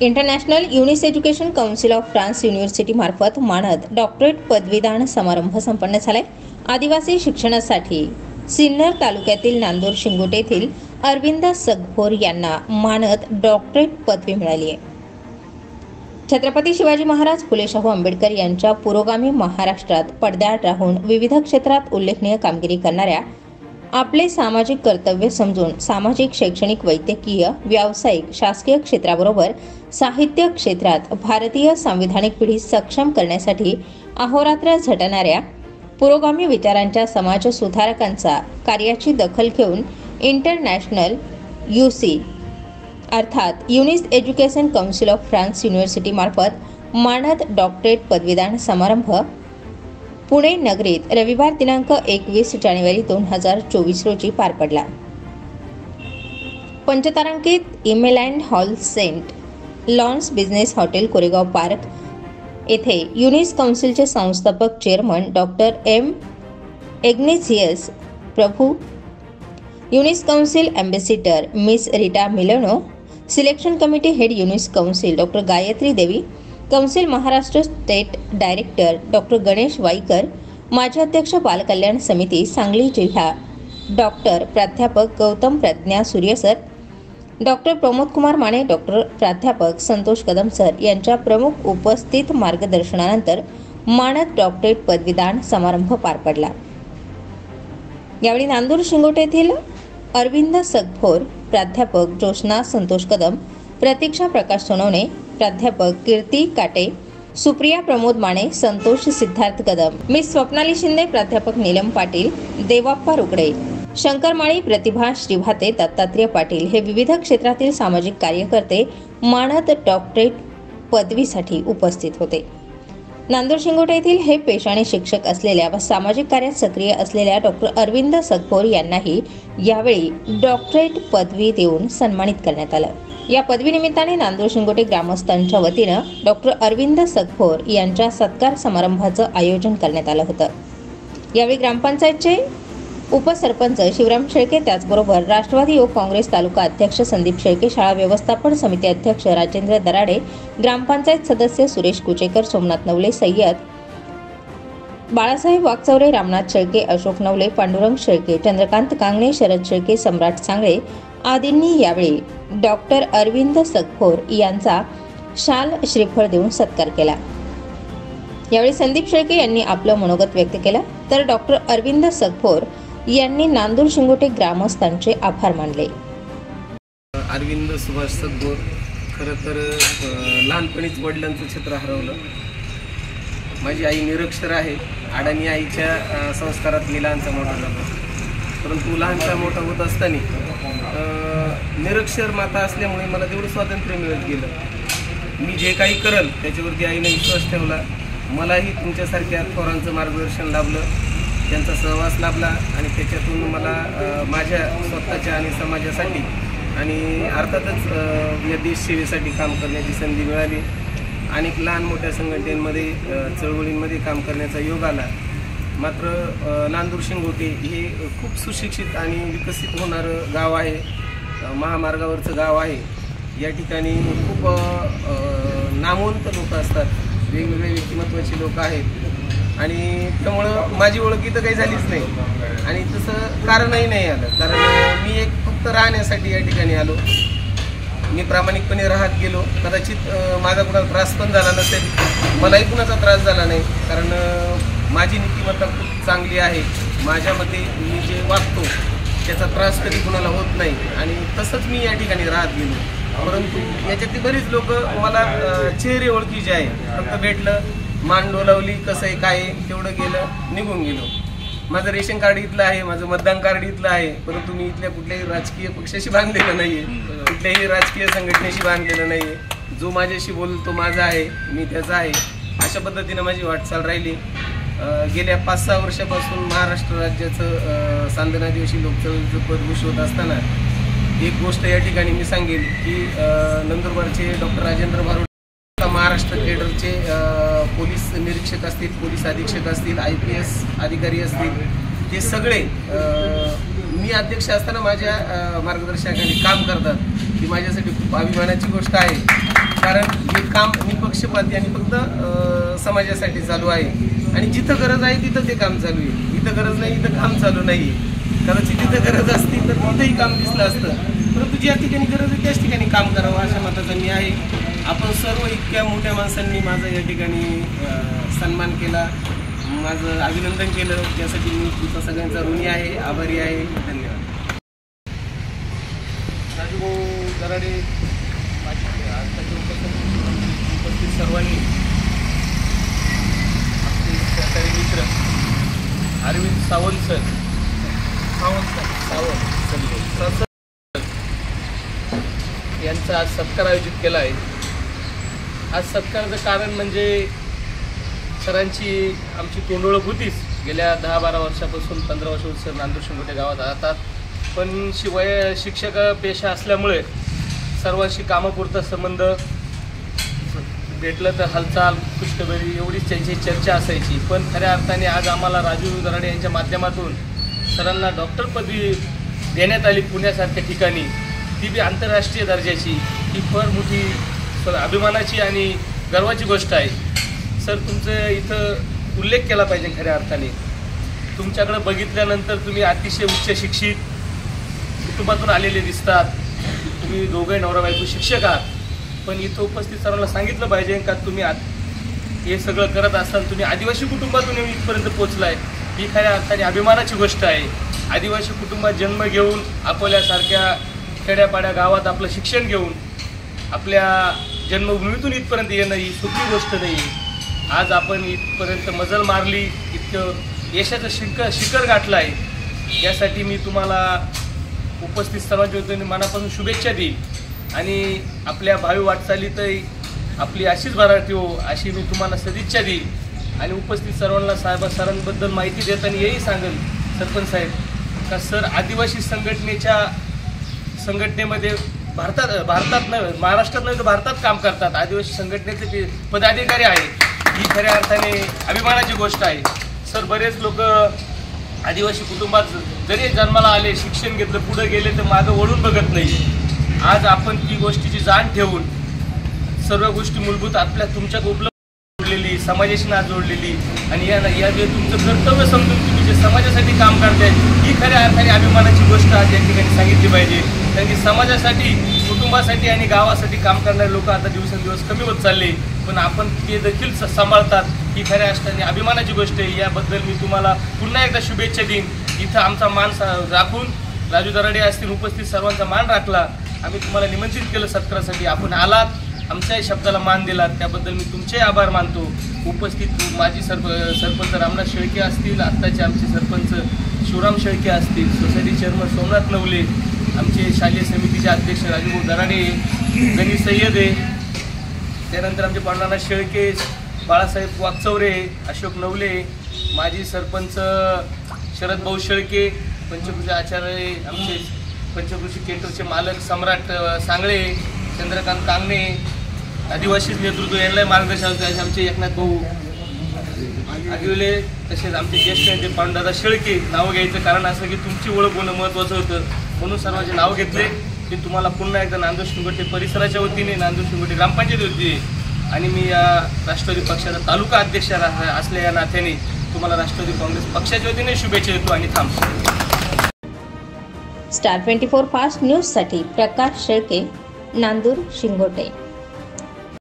International Younis education council of France university मार्फत मानद doctorate पदवीदान समारंभ संपन्न झालाय। आदिवासी शिक्षणासाठी सिन्नर तालुक्यातील नांदूर शिंगोटे येथील अरविंद सगभोर यांना मानद डॉक्टरेट पदवी मिळाली आहे। छत्रपती शिवाजी महाराज फुले शाहू आंबेडकर यांच्या पुरोगामी महाराष्ट्रात पडद्याआड राहून विविध क्षेत्रात उल्लेखनीय कामगिरी करणाऱ्या, आपले सामाजिक कर्तव्य समजून सामाजिक, शैक्षणिक, वैद्यकीय, व्यावसायिक, शासकीय क्षेत्राबरोबर साहित्य क्षेत्रात भारतीय संविधानिक पिढी सक्षम करण्यासाठी अहोरात्र झटणाऱ्या पुरोगामी विचारांच्या समाज सुधारकांचा कार्याची दखल घेऊन इंटरनॅशनल यूसी अर्थात Unis education council of France university मार्फत मानद डॉक्टरेट पदवीदान समारंभ पुणे नगरीत रविवार दिनांक 21 जानेवारी 2024 रोजी पार पडला। पंचतारांकित इमेलँड hall saint Laurns business hotel Koregaon park येथे युनिस काउन्सिलचे संस्थापक chairman doctor M Ignatius Prabhu, Unis council ambassador miss Rita Milano, selection committee head Unis council doctor Gayatri Devi, council Maharashtra state director doctor Ganesh Waikar, माजी अध्यक्ष बालकल्याण समिती सांगली जिल्हा डॉक्टर प्राध्यापक गौतम प्रज्ञा सूर्यसर, डॉक्टर प्रमोद कुमार माने, डॉक्टर प्राध्यापक संतोष कदम सर यांच्या प्रमुख उपस्थित मार्गदर्शनानंतर मानद डॉक्टरेट पदवीदान समारंभ पार पडला। यावेळी नांदूर शिंगोटे येथील अरविंद सगभोर, प्राध्यापक जोशना संतोष कदम, प्रतीक्षा प्रकाश सोनवणे, प्राध्यापक कीर्ती काटे, सुप्रिया प्रमोद माने, संतोष सिद्धार्थ कदम, मिस स्वप्नाली शिंदे, प्राध्यापक नीलम पाटील, देवाप्पा रुकडे, शंकर माळी, प्रतिभा श्रीभाते, दत्तात्रेय पाटील हे विविध क्षेत्रातील सामाजिक कार्यकर्ते मानद डॉक्टरेट पदवीसाठी उपस्थित होते। नांदूर शिंगोटे येथील हे पेशाने शिक्षक असलेल्या व सामाजिक कार्यात सक्रिय असलेल्या डॉक्टर अरविंद सगभोर यांनाही यावेळी डॉक्टरेट पदवी देऊन सन्मानित करण्यात आलं। या पदवीनिमित्ताने नांदूर शिंगोटे ग्रामस्थांच्या वतीनं डॉक्टर अरविंद सगभोर यांच्या सत्कार समारंभाचं आयोजन करण्यात आलं होतं। यावेळी ग्रामपंचायतचे उपसरपंच शिवराम शेळके, त्याचबरोबर राष्ट्रवादी युवक काँग्रेस तालुका अध्यक्ष संदीप शेळके, शाळा व्यवस्थापन समिती अध्यक्ष राजेंद्र दराडे, ग्रामपंचायत सदस्य सुरेश कुचेकर, सोमनाथ नवले, सय्यद बाळासाहेब वागचौरे, रामनाथ शेळके, अशोक नवले, पांडुरंग शेळके, चंद्रकांत कांगणे, शरद शेळके, सम्राट सांगळे आदींनी यावेळी डॉक्टर अरविंद सगभोर यांचा शाल श्रीफळ देऊन सत्कार केला। यावेळी संदीप शेळके यांनी आपलं मनोगत व्यक्त केलं, तर डॉक्टर अरविंद सगभोर यांनी नांदूर शिंगोटे ग्रामस्थांचे आभार मानले। अरविंद सुभाष सगभोर खरं तर लहानपणीच वडिलांचं चित्र हरवलं। माझी आई निरक्षर आहे। अडाणी आईच्या संस्कारात मी लहानचा मोठा झालो, परंतु लहानचा मोठा होत असताना निरक्षर माता असल्यामुळे मला तेवढं स्वातंत्र्य मिळत गेलं। मी जे काही करल त्याच्यावरती आईने विश्वास ठेवला। मलाही तुमच्यासारख्या थोरांचं मार्गदर्शन लाभलं, त्यांचा सहवास लाभला आणि त्याच्यातून मला माझ्या स्वतःच्या आणि समाजासाठी आणि अर्थातच या देश सेवेसाठी काम करण्याची संधी मिळाली। अनेक लहान मोठ्या संघटनेमध्ये चळवळींमध्ये काम करण्याचा योग आला। मात्र नांदूर शिंगोटे हे खूप सुशिक्षित आणि विकसित होणारं गाव आहे, महामार्गावरचं गाव आहे। या ठिकाणी खूप नामवंत लोक असतात, वेगवेगळे व्यक्तिमत्वाची लोक आहेत आणि त्यामुळं माझी ओळख इथं काही झालीच नाही आणि तसं कारणही नाही आलं, कारण मी एक फक्त राहण्यासाठी या ठिकाणी आलो। मी प्रामाणिकपणे राहत गेलो। कदाचित माझा कुणाला त्रास पण झाला नसेल, मलाही कुणाचा त्रास झाला नाही, कारण माझी नीतिमत्ता खूप चांगली आहे। माझ्या मते मी जे वागतो त्याचा त्रास कधी कुणाला होत नाही आणि तसंच मी या ठिकाणी राहत गेलो। परंतु याच्यातली बरीच लोक मला चेहरे ओळखीचे आहे, फक्त भेटलं, मान डोलावली, कसं आहे काय तेवढं गेलं, निघून गेलो। माझं रेशन कार्ड इथलं आहे, माझं मतदान कार्ड इथलं आहे, परंतु मी इथल्या कुठल्याही राजकीय पक्षाशी बांधलेलं नाही आहे, कुठल्याही राजकीय संघटनेशी बांधलेलं नाही आहे। जो माझ्याशी बोलतो माझा आहे, मी त्याचा आहे, अशा पद्धतीनं माझी वाटचाल राहिली। गेल्या 5-6 वर्षापासून महाराष्ट्र राज्याचं सांधना दिवशी लोकचळवळीचं पद भूषवत असताना एक गोष्ट या ठिकाणी मी सांगेन की नंदुरबारचे डॉक्टर राजेंद्र भारुड, महाराष्ट्र केडरचे पोलीस निरीक्षक असतील, पोलीस अधीक्षक असतील, IPS अधिकारी असतील, हे सगळे मी अध्यक्ष असताना माझ्या मार्गदर्शनाखाली काम करतात, ही माझ्यासाठी खूप अभिमानाची गोष्ट आहे। कारण हे काम निपक्षपाती आणि फक्त समाजासाठी चालू आहे आणि जिथं गरज आहे तिथं ते काम चालू आहे. इथं गरज नाही इथं काम चालू नाही. कदाचित तिथं गरज असती तर तिथंही काम दिसलं असतं, परंतु ज्या ठिकाणी गरज आहे त्याच ठिकाणी काम करावं अशा मताचा मी आहे. आपण सर्व इतक्या मोठ्या माणसांनी माझा या ठिकाणी सन्मान केला, माझं अभिनंदन केलं, त्यासाठी मी तुमचा सगळ्यांचा ऋणी आहे, आभारी आहे. धन्यवाद. राजूभाऊ दराडे, माझी आजच्या उपस्थित सर्वांनी, आपले सहकारी मित्र अरविंद सावंत सर यांचा आज सत्कार आयोजित केला आहे. आज सत्काराचं कारण म्हणजे सरांची आमची तोंडओळख होतीच. गेल्या 10-12 वर्षापासून 15 वर्षापासून सर नांदूर शिंगोटे गावात राहतात, पण शिक्षक पेशा असल्यामुळे सर्वांशी कामापुरता संबंध, भेटलं तर हालचाल खुशखबरी एवढीच त्यांची चर्चा असायची. पण खऱ्या अर्थाने आज आम्हाला राजू दराडे यांच्या माध्यमातून सरांना डॉक्टर पदवी देण्यात आली पुण्यासारख्या ठिकाणी, ती बी आंतरराष्ट्रीय दर्जाची. ही फार मोठी अभिमानाची आणि गर्वाची गोष्ट आहे. सर, तुमचं इथं उल्लेख केला पाहिजे. खऱ्या अर्थाने तुमच्याकडे बघितल्यानंतर तुम्ही अतिशय उच्च शिक्षित कुटुंबातून आलेले दिसतात. तुम्ही दोघे नवरा बायको शिक्षक आहात, पण इथं उपस्थित सर्वांना सांगितलं पाहिजे का तुम्ही हे सगळं करत असताना तुम्ही आदिवासी कुटुंबातून इथपर्यंत पोचलाय. ही खऱ्या अर्थाने अभिमानाची गोष्ट आहे. आदिवासी कुटुंबात जन्म घेऊन आपल्यासारख्या खेड्यापाड्या गावात आपलं शिक्षण घेऊन आपल्या जन्मभूमीतून इथपर्यंत येणं ही सोपी गोष्ट नाही. आज आपण इथपर्यंत मजल मारली, इतकं यशाचं शिखर गाठलं आहे. यासाठी मी तुम्हाला उपस्थित सर्वांच्या वतीने मनापासून शुभेच्छा देईल आणि आपल्या भावी वाटचालीतही आपली अशीच भराटी हो अशी मी तुम्हाला सदिच्छा देईल. आणि उपस्थित सर्वांना सरांबद्दल माहिती देताना हेही सांगेल सरपंच साहेब का सर आदिवासी संघटनेमध्ये भारतात नाही, महाराष्ट्रात नाही तर भारतात काम करतात. आदिवासी संघटनेचे ते पदाधिकारी आहे. ही खऱ्या अर्थाने अभिमानाची गोष्ट आहे. सर, बरेच लोक आदिवासी कुटुंबात जरी जन्माला आले, शिक्षण घेतलं, पुढे गेले तर मागं वळून बघत नाही. आज आपण ती गोष्टीची जाण ठेवून सर्व गोष्टी मूलभूत आपल्या तुमच्यात उपलब्ध जोडलेली, समाजाशी नात जोडलेली आणि या तुमचं कर्तव्य समजून तुम्ही जे समाजासाठी काम करताय ही खऱ्या अर्थाने अभिमानाची गोष्ट आज या ठिकाणी सांगितली पाहिजे. कारण की समाजासाठी, कुटुंबासाठी आणि गावासाठी काम करणारे लोक आता दिवसेंदिवस कमी होत चालले, पण आपण ते देखील सांभाळतात. ही खऱ्या अर्थाने अभिमानाची गोष्ट आहे. याबद्दल मी तुम्हाला पुन्हा एकदा शुभेच्छा देईन. इथं आमचा मान राखून राजू दराडे असतील उपस्थित सर्वांचा मान राखला. आम्ही तुम्हाला निमंत्रित केलं सत्कारासाठी, आपण आलात, आमच्याही शब्दाला मान दिलात, त्याबद्दल मी तुमचे आभार मानतो. उपस्थित माजी सरपंच रामनाथ शेळके असतील, आत्ताचे आमचे सरपंच शिवराम शेळके असतील, सोसायटी चेअरमन सोमनाथ नवले, आमचे शालेय समितीचे अध्यक्ष राजूभाऊ दराडे, गणेश सय्यद आहे, त्यानंतर आमचे पांडुरंग शेळके, बाळासाहेब वागचौरे, अशोक नवले, माजी सरपंच शरद भाऊ शेळके, पंचकृषी आचार्य, आमचे पंचकृषी केंद्राचे मालक सम्राट सांगळे, चंद्रकांत कांगणे, आदिवासी नेतृत्व यांना मार्गदर्शन आमचे एकनाथ भाऊ आगिवले, तसेच आमचे ज्येष्ठ नेते पांडुदादा शेळके. नावं घ्यायचं कारण असं की तुमची ओळख होणं महत्त्वाचं होतं, म्हणून सर्वांचे नाव घेतले. मी तुम्हाला पुन्हा एकदा नांदूर शिंगोटे परिसराच्या वतीने, नांदूर शिंगोटे ग्रामपंचायत वतीने आणि मी या राष्ट्रवादी पक्षाचा तालुका अध्यक्ष असल्या या नात्याने तुम्हाला राष्ट्रवादी काँग्रेस पक्षाच्या वतीने शुभेच्छा देतो आणि थांबतो. स्टार 24 फास्ट न्यूजसाठी प्रकाश शेळके, नांदूर शिंगोटे.